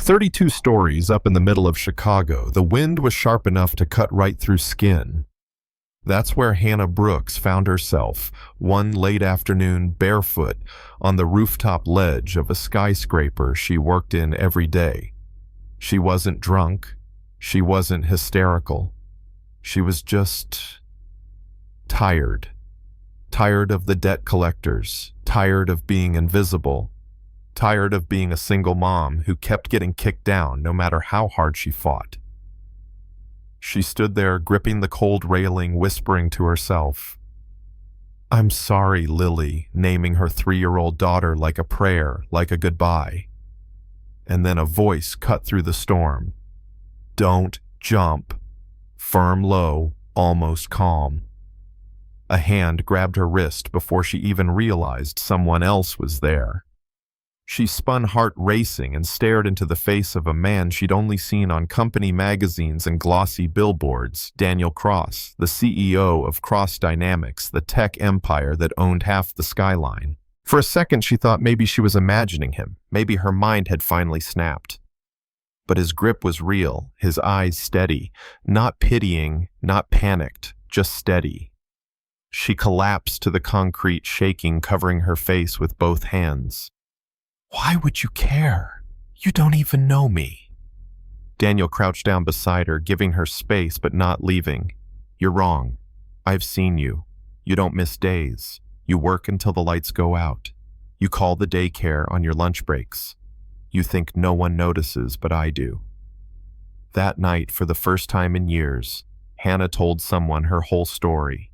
32 stories up in the middle of Chicago, the wind was sharp enough to cut right through skin. That's where Hannah Brooks found herself, one late afternoon barefoot on the rooftop ledge of a skyscraper she worked in every day. She wasn't drunk. She wasn't hysterical. She was just tired. Tired of the debt collectors, tired of being invisible, tired of being a single mom who kept getting kicked down no matter how hard she fought. She stood there gripping the cold railing, whispering to herself, "I'm sorry, Lily," naming her 3-year-old daughter like a prayer, like a goodbye. And then a voice cut through the storm. "Don't jump." Firm, low, almost calm. A hand grabbed her wrist before she even realized someone else was there. She spun, heart racing, and stared into the face of a man she'd only seen on company magazines and glossy billboards, Daniel Cross, the CEO of Cross Dynamics, the tech empire that owned half the skyline. For a second, she thought maybe she was imagining him. Maybe her mind had finally snapped. But his grip was real, his eyes steady, not pitying, not panicked, just steady. She collapsed to the concrete, shaking, covering her face with both hands. "Why would you care? You don't even know me." Daniel crouched down beside her, giving her space but not leaving. "You're wrong. I've seen you. You don't miss days. You work until the lights go out. You call the daycare on your lunch breaks. You think no one notices, but I do." That night, for the first time in years, Hannah told someone her whole story.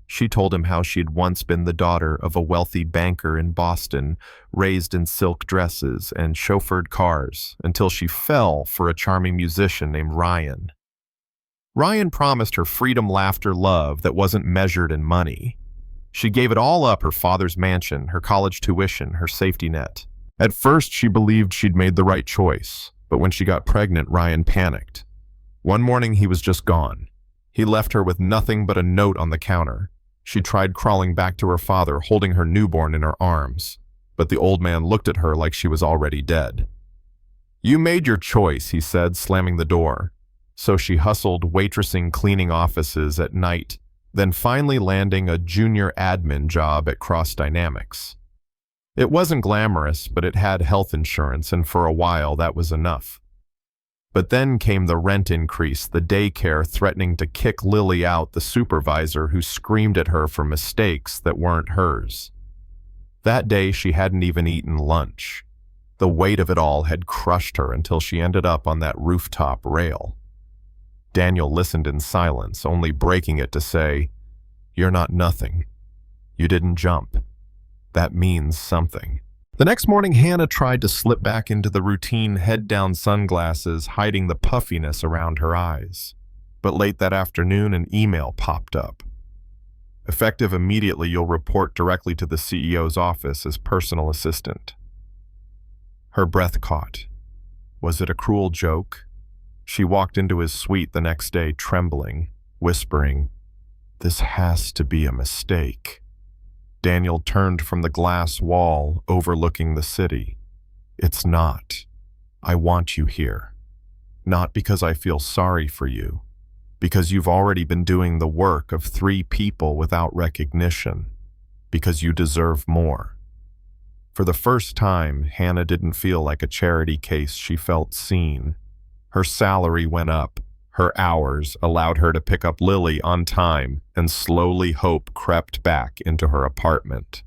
She told him how she'd once been the daughter of a wealthy banker in Boston, raised in silk dresses and chauffeured cars, until she fell for a charming musician named Ryan. Ryan promised her freedom, laughter, love that wasn't measured in money. She gave it all up: her father's mansion, her college tuition, her safety net. At first, she believed she'd made the right choice, but when she got pregnant, Ryan panicked. One morning, he was just gone. He left her with nothing but a note on the counter. She tried crawling back to her father, holding her newborn in her arms, but the old man looked at her like she was already dead. "You made your choice," he said, slamming the door. So she hustled, waitressing, cleaning offices at night, then finally landing a junior admin job at Cross Dynamics. It wasn't glamorous, but it had health insurance, and for a while that was enough. But then came the rent increase, the daycare threatening to kick Lily out, the supervisor who screamed at her for mistakes that weren't hers. That day she hadn't even eaten lunch. The weight of it all had crushed her until she ended up on that rooftop rail. Daniel listened in silence, only breaking it to say, "You're not nothing. You didn't jump. That means something." The next morning, Hannah tried to slip back into the routine, head-down sunglasses, hiding the puffiness around her eyes. But late that afternoon, an email popped up. "Effective immediately, you'll report directly to the CEO's office as personal assistant." Her breath caught. Was it a cruel joke? She walked into his suite the next day, trembling, whispering, "This has to be a mistake." Daniel turned from the glass wall overlooking the city. "It's not. I want you here. Not because I feel sorry for you, because you've already been doing the work of 3 people without recognition, because you deserve more." For the first time, Hannah didn't feel like a charity case. She felt seen. Her salary went up. Her hours allowed her to pick up Lily on time, and slowly hope crept back into her apartment.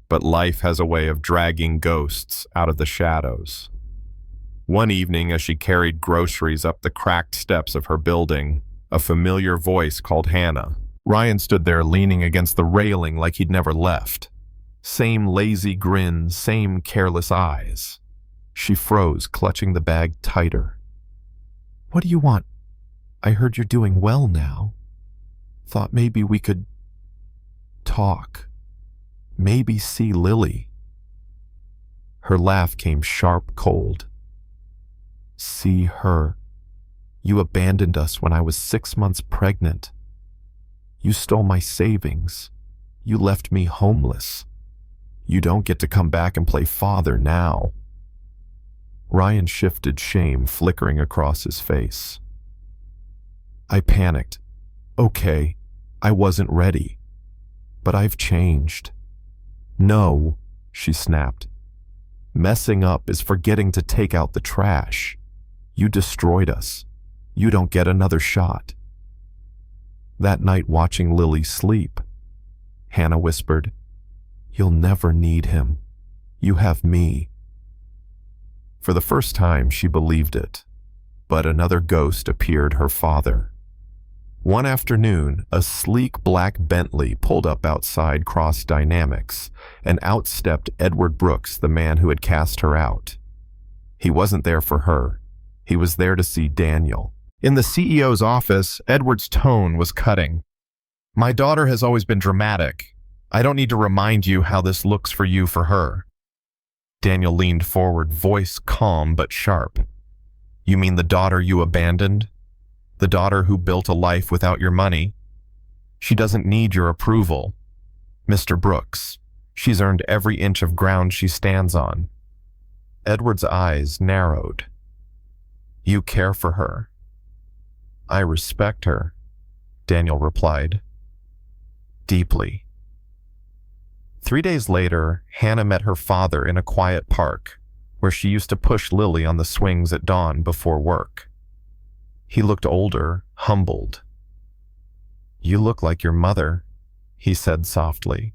But life has a way of dragging ghosts out of the shadows. One evening, as she carried groceries up the cracked steps of her building, a familiar voice called Hannah. Ryan stood there leaning against the railing like he'd never left. Same lazy grin, same careless eyes. She froze, clutching the bag tighter. "What do you want? I heard you're doing well now. Thought maybe we could talk. Maybe see Lily." Her laugh came sharp, cold. "See her? You abandoned us when I was 6 months pregnant. You stole my savings. You left me homeless. You don't get to come back and play father now." Ryan shifted, shame flickering across his face. I panicked. Okay, I wasn't ready. But I've changed. No, she snapped. Messing up is forgetting to take out the trash. You destroyed us. You don't get another shot. That night watching Lily sleep, Hannah whispered, You'll never need him. You have me. For the first time, she believed it. But another ghost appeared, her father. One afternoon, a sleek black Bentley pulled up outside Cross Dynamics, and out stepped Edward Brooks, the man who had cast her out. He wasn't there for her. He was there to see Daniel. In the CEO's office, Edward's tone was cutting. My daughter has always been dramatic. I don't need to remind you how this looks for you for her. Daniel leaned forward, voice calm but sharp. You mean the daughter you abandoned? The daughter who built a life without your money? She doesn't need your approval. Mr. Brooks, she's earned every inch of ground she stands on. Edward's eyes narrowed. You care for her. I respect her, Daniel replied. Deeply. 3 days later, Hannah met her father in a quiet park, where she used to push Lily on the swings at dawn before work. He looked older, humbled. You look like your mother, he said softly.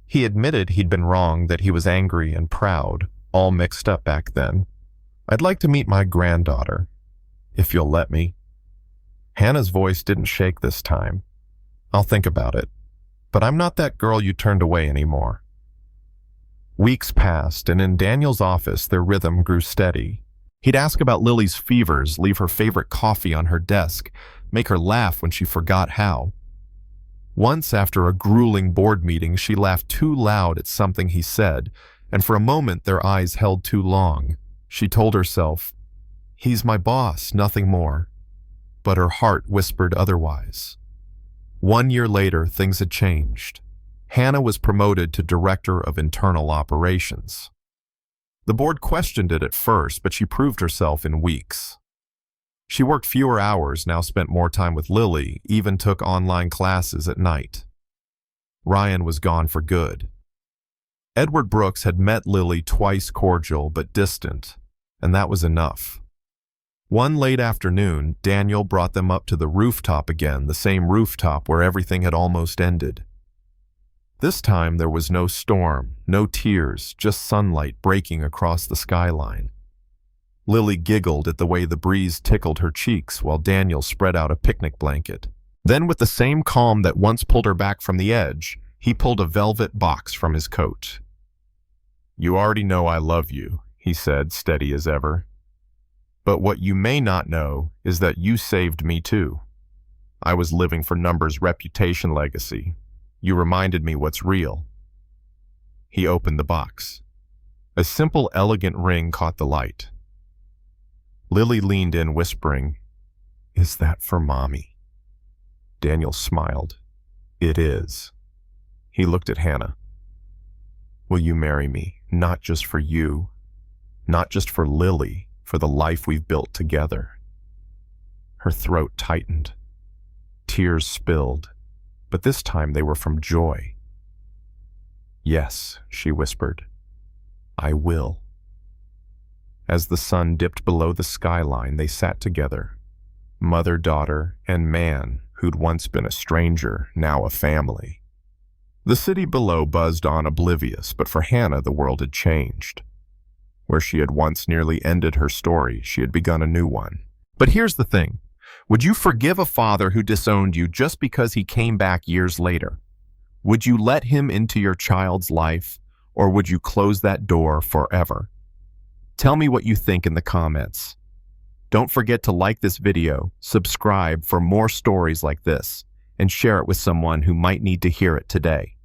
He admitted he'd been wrong, that he was angry and proud, all mixed up back then. I'd like to meet my granddaughter, if you'll let me. Hannah's voice didn't shake this time. I'll think about it, but I'm not that girl you turned away anymore. Weeks passed, and in Daniel's office their rhythm grew steady. He'd ask about Lily's fevers, leave her favorite coffee on her desk, make her laugh when she forgot how. Once, after a grueling board meeting, she laughed too loud at something he said, and for a moment their eyes held too long. She told herself, he's my boss, nothing more. But her heart whispered otherwise. 1 year later, things had changed. Hannah was promoted to Director of Internal Operations. The board questioned it at first, but she proved herself in weeks. She worked fewer hours, now spent more time with Lily, even took online classes at night. Ryan was gone for good. Edward Brooks had met Lily twice, cordial but distant, and that was enough. One late afternoon, Daniel brought them up to the rooftop again, the same rooftop where everything had almost ended. This time there was no storm, no tears, just sunlight breaking across the skyline. Lily giggled at the way the breeze tickled her cheeks while Daniel spread out a picnic blanket. Then, with the same calm that once pulled her back from the edge, he pulled a velvet box from his coat. You already know I love you, he said, steady as ever. But what you may not know is that you saved me too. I was living for numbers, reputation, legacy. You reminded me what's real. He opened the box. A simple, elegant ring caught the light. Lily leaned in, whispering, Is that for Mommy? Daniel smiled. It is. He looked at Hannah. Will you marry me, not just for you, not just for Lily, for the life we've built together? Her throat tightened. Tears spilled, but this time they were from joy. Yes, she whispered. I will. As the sun dipped below the skyline, they sat together, mother, daughter, and man who'd once been a stranger, now a family. The city below buzzed on, oblivious, but for Hannah the world had changed. Where she had once nearly ended her story, she had begun a new one. But here's the thing. Would you forgive a father who disowned you just because he came back years later? Would you let him into your child's life, or would you close that door forever? Tell me what you think in the comments. Don't forget to like this video, subscribe for more stories like this, and share it with someone who might need to hear it today.